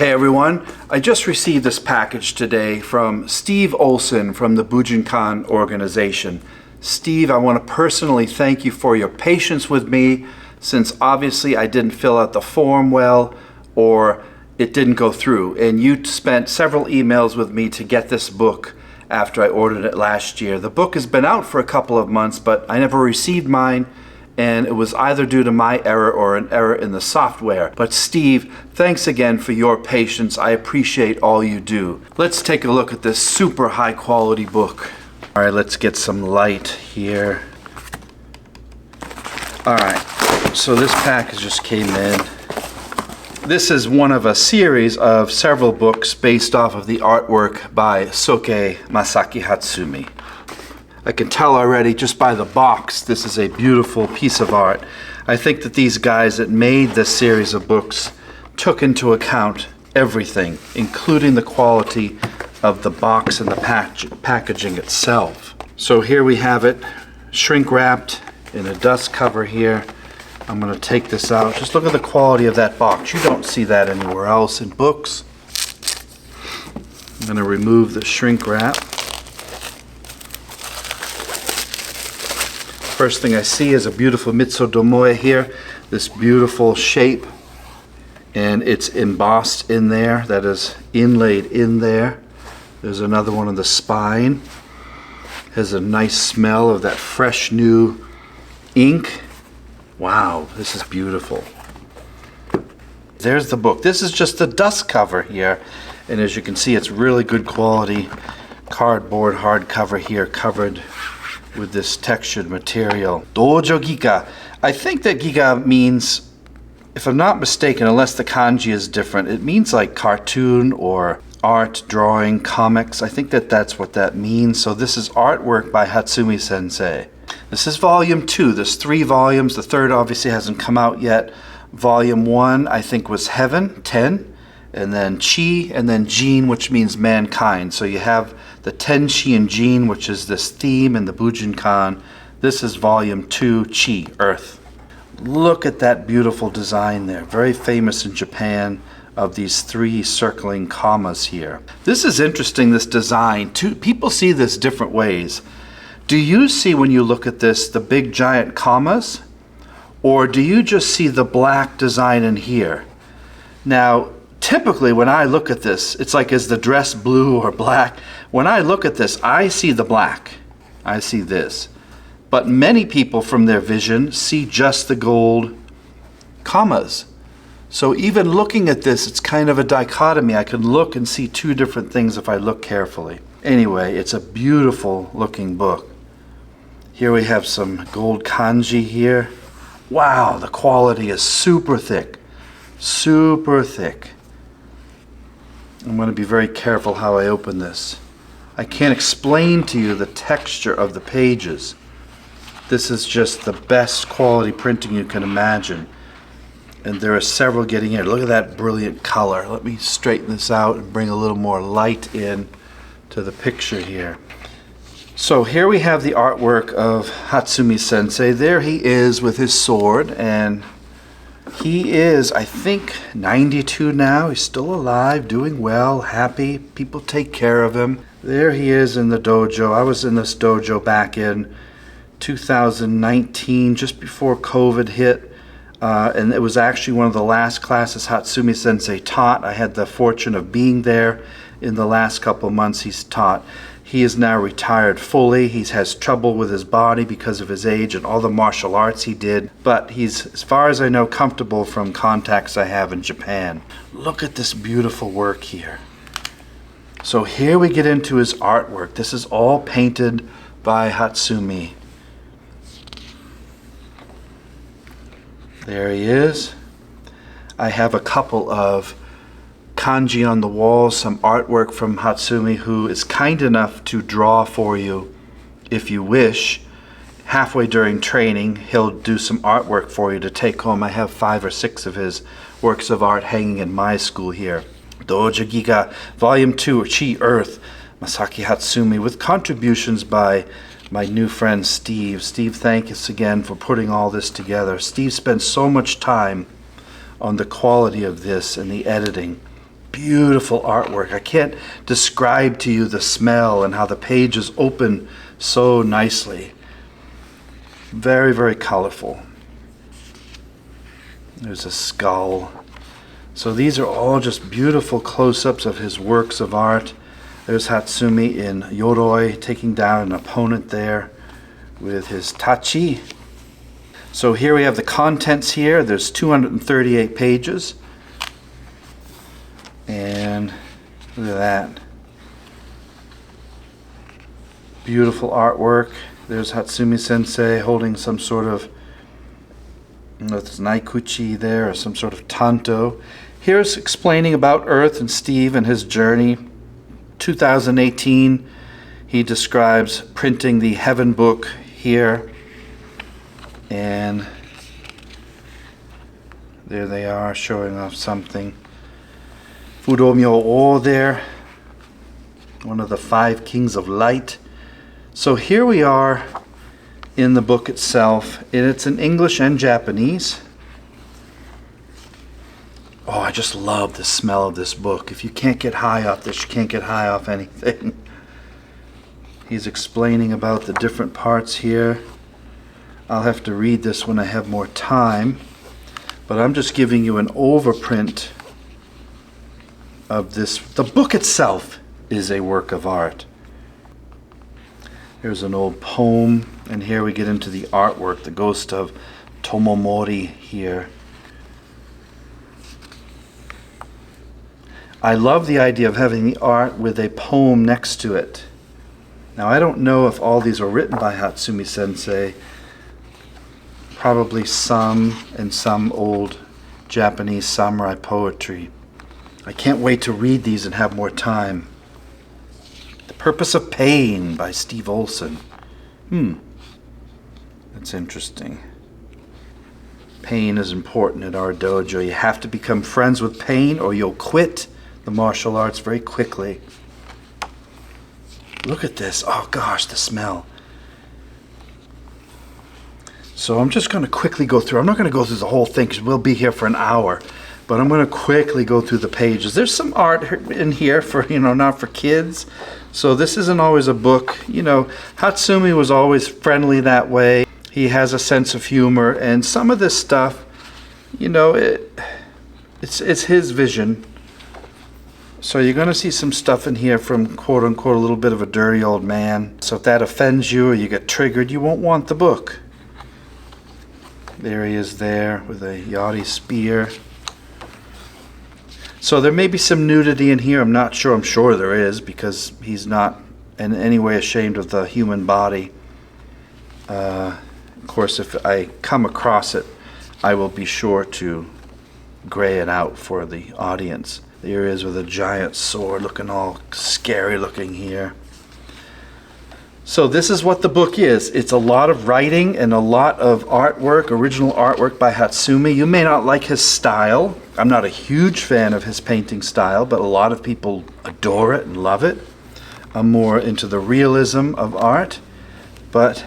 Hey everyone, I just received this package today from Steve Olson from the Bujinkan organization. Steve, I want to personally thank you for your patience with me, since obviously I didn't fill out the form well or it didn't go through, and you spent several emails with me to get this book after I ordered it last year. The book has been out for a couple of months, but I never received mine, and it was either due to my error or an error in the software. But Steve, thanks again for your patience. I appreciate all you do. Let's take a look at this super high quality book. All right, let's get some light here. All right, so this package just came in. This is one of a series of several books based off of the artwork by Masaaki Hatsumi. I can tell already just by the box, this is a beautiful piece of art. I think that these guys that made this series of books took into account everything, including the quality of the box and the packaging itself. So here we have it, shrink wrapped in a dust cover here. I'm going to take this out. Just look at the quality of that box. You don't see that anywhere else in books. I'm going to remove the shrink wrap. First thing I see is a beautiful mitsudomoe here, this beautiful shape, and it's embossed in there, that is inlaid in there. There's another one on the spine. Has a nice smell of that fresh new ink. Wow, this is beautiful. There's the book. This is just the dust cover here, and as you can see, it's really good quality cardboard hardcover here, covered with this textured material. Dojo Giga. I think that Giga means, if I'm not mistaken, unless the kanji is different, it means like cartoon or art, drawing, comics. I think that that's what that means. So this is artwork by Hatsumi Sensei. This is volume 2. There's 3 volumes. The third obviously hasn't come out yet. Volume 1, I think, was Heaven, 10. And then Chi, and then Jin, which means mankind. So you have the Tenchi and Jin, which is this theme in the Bujinkan. This is volume 2, Chi, Earth. Look at that beautiful design there. Very famous in Japan, of these 3 circling commas here. This is interesting, this design. People see this different ways. Do you see, when you look at this, the big giant commas? Or do you just see the black design in here? Now, typically when I look at this, it's like, is the dress blue or black? When I look at this, I see the black. I see this. But many people from their vision see just the gold commas. So even looking at this, it's kind of a dichotomy. I can look and see 2 different things if I look carefully. Anyway, it's a beautiful looking book. Here we have some gold kanji here. Wow, the quality is super thick. Super thick. I'm going to be very careful how I open this. I can't explain to you the texture of the pages. This is just the best quality printing you can imagine. And there are several getting here. Look at that brilliant color. Let me straighten this out and bring a little more light in to the picture here. So here we have the artwork of Hatsumi Sensei. There he is with his sword, and he is, I think, 92 now. He's still alive, doing well, happy. People take care of him. There he is in the dojo. I was in this dojo back in 2019, just before COVID hit. And it was actually one of the last classes Hatsumi Sensei taught. I had the fortune of being there in the last couple of months he's taught. He is now retired fully. He has trouble with his body because of his age and all the martial arts he did. But he's, as far as I know, comfortable from contacts I have in Japan. Look at this beautiful work here. So here we get into his artwork. This is all painted by Hatsumi. There he is. I have a couple of kanji on the wall, some artwork from Hatsumi, who is kind enough to draw for you if you wish. Halfway during training, he'll do some artwork for you to take home. I have 5 or 6 of his works of art hanging in my school here. Dojo Giga, Volume 2, Chi, Earth, Masaaki Hatsumi, with contributions by my new friend Steve. Steve, thank us again for putting all this together. Steve spent so much time on the quality of this and the editing. beautiful artwork. I can't describe to you the smell and how the pages open so nicely. Very, very colorful. There's a skull. So these are all just beautiful close-ups of his works of art. There's Hatsumi in Yoroi taking down an opponent there with his tachi. So here we have the contents here. There's 238 pages. And look at that. Beautiful artwork. There's Hatsumi Sensei holding some sort of, I don't know if it's naikuchi there or some sort of tanto. Here's explaining about Earth and Steve and his journey. 2018, he describes printing the Heaven book here. And there they are showing off something. Fudomyo O there, one of the 5 kings of light. So here we are in the book itself, and it's in English and Japanese. Oh, I just love the smell of this book. If you can't get high off this, you can't get high off anything. He's explaining about the different parts here. I'll have to read this when I have more time, but I'm just giving you an overprint of this. The book itself is a work of art. Here's an old poem, and here we get into the artwork, the ghost of Tomomori here. I love the idea of having the art with a poem next to it. Now I don't know if all these were written by Hatsumi Sensei. Probably some, and some old Japanese samurai poetry. I can't wait to read these and have more time. The Purpose of Pain by Steve Olson. That's interesting. Pain is important at our dojo. You have to become friends with pain or you'll quit the martial arts very quickly. Look at this. Oh gosh, the smell. So I'm just going to quickly go through. I'm not going to go through the whole thing because we'll be here for an hour. But I'm going to quickly go through the pages. There's some art in here for, not for kids. So this isn't always a book. Hatsumi was always friendly that way. He has a sense of humor. And some of this stuff, it's his vision. So you're going to see some stuff in here from quote-unquote a little bit of a dirty old man. So if that offends you or you get triggered, you won't want the book. There he is there with a yachty spear. So there may be some nudity in here. I'm not sure. I'm sure there is because he's not in any way ashamed of the human body. Of course, if I come across it, I will be sure to gray it out for the audience. There he is with a giant sword looking all scary looking here. So this is what the book is. It's a lot of writing and a lot of artwork, original artwork by Hatsumi. You may not like his style. I'm not a huge fan of his painting style, but a lot of people adore it and love it. I'm more into the realism of art, but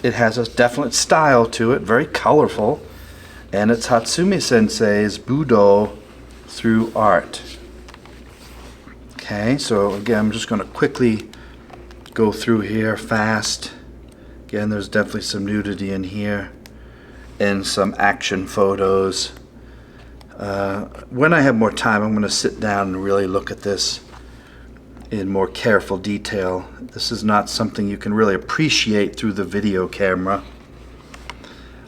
it has a definite style to it, very colorful, and it's Hatsumi Sensei's Budo through art. Okay, so again, I'm just going to quickly go through here fast. Again, there's definitely some nudity in here and some action photos. When I have more time, I'm going to sit down and really look at this in more careful detail. This is not something you can really appreciate through the video camera.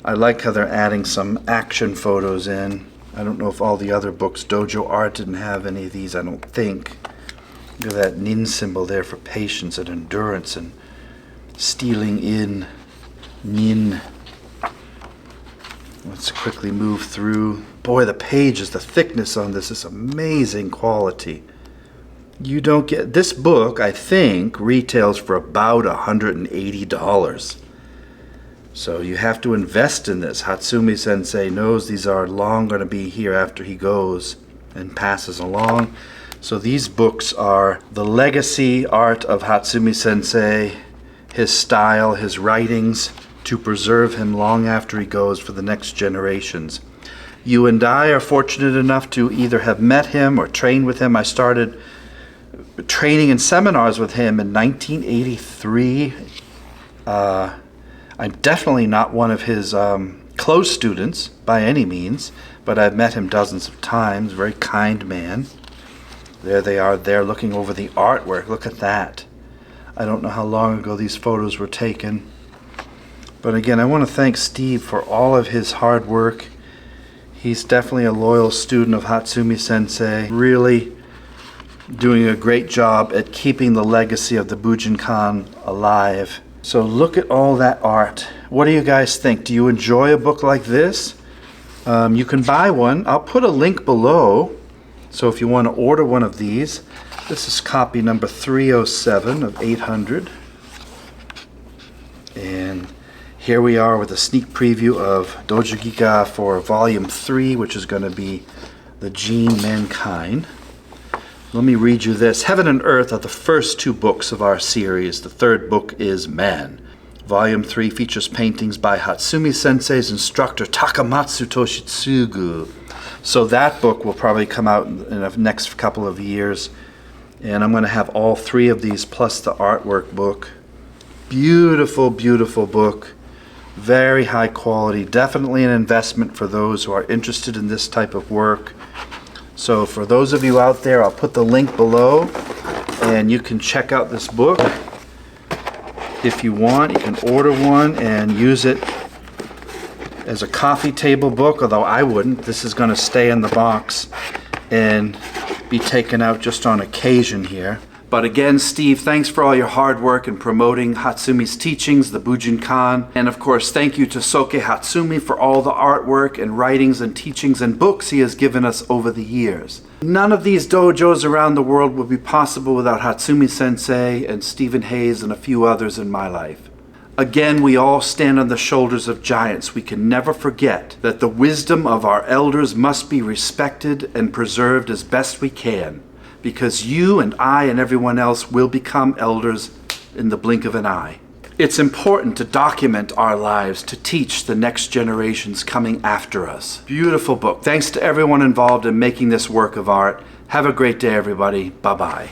I like how they're adding some action photos in. I don't know if all the other books, Dojo Art didn't have any of these, I don't think. Look at that nin symbol there for patience and endurance and stealing in nin. Let's quickly move through. Boy, the pages, the thickness on this is amazing quality. You don't get this book, I think, retails for about $180. So you have to invest in this. Hatsumi Sensei knows these are long going to be here after he goes and passes along. So these books are the legacy art of Hatsumi Sensei, his style, his writings, to preserve him long after he goes for the next generations. You and I are fortunate enough to either have met him or trained with him. I started training in seminars with him in 1983. I'm definitely not one of his close students by any means, but I've met him dozens of times. Very kind man. There they are there looking over the artwork. Look at that. I don't know how long ago these photos were taken. But again, I want to thank Steve for all of his hard work. He's definitely a loyal student of Hatsumi Sensei. Really doing a great job at keeping the legacy of the Bujinkan alive. So look at all that art. What do you guys think? Do you enjoy a book like this? You can buy one. I'll put a link below. So if you want to order one of these, this is copy number 307 of 800. And here we are with a sneak preview of Dojo Giga for volume 3, which is going to be the Gene Mankind. Let me read you this. Heaven and Earth are the first 2 books of our series. The third book is Man. Volume 3 features paintings by Hatsumi Sensei's instructor Takamatsu Toshitsugu. So that book will probably come out in the next couple of years. And I'm going to have all 3 of these plus the artwork book. Beautiful, beautiful book. Very high quality. Definitely an investment for those who are interested in this type of work. So for those of you out there, I'll put the link below and you can check out this book. If you want, you can order one and use it as a coffee table book, although I wouldn't. This is going to stay in the box and be taken out just on occasion here. But again, Steve, thanks for all your hard work in promoting Hatsumi's teachings, the Bujinkan. And of course, thank you to Soke Hatsumi for all the artwork and writings and teachings and books he has given us over the years. None of these dojos around the world would be possible without Hatsumi Sensei and Stephen Hayes and a few others in my life. Again, we all stand on the shoulders of giants. We can never forget that the wisdom of our elders must be respected and preserved as best we can, because you and I and everyone else will become elders in the blink of an eye. It's important to document our lives to teach the next generations coming after us. Beautiful book. Thanks to everyone involved in making this work of art. Have a great day, everybody. Bye-bye.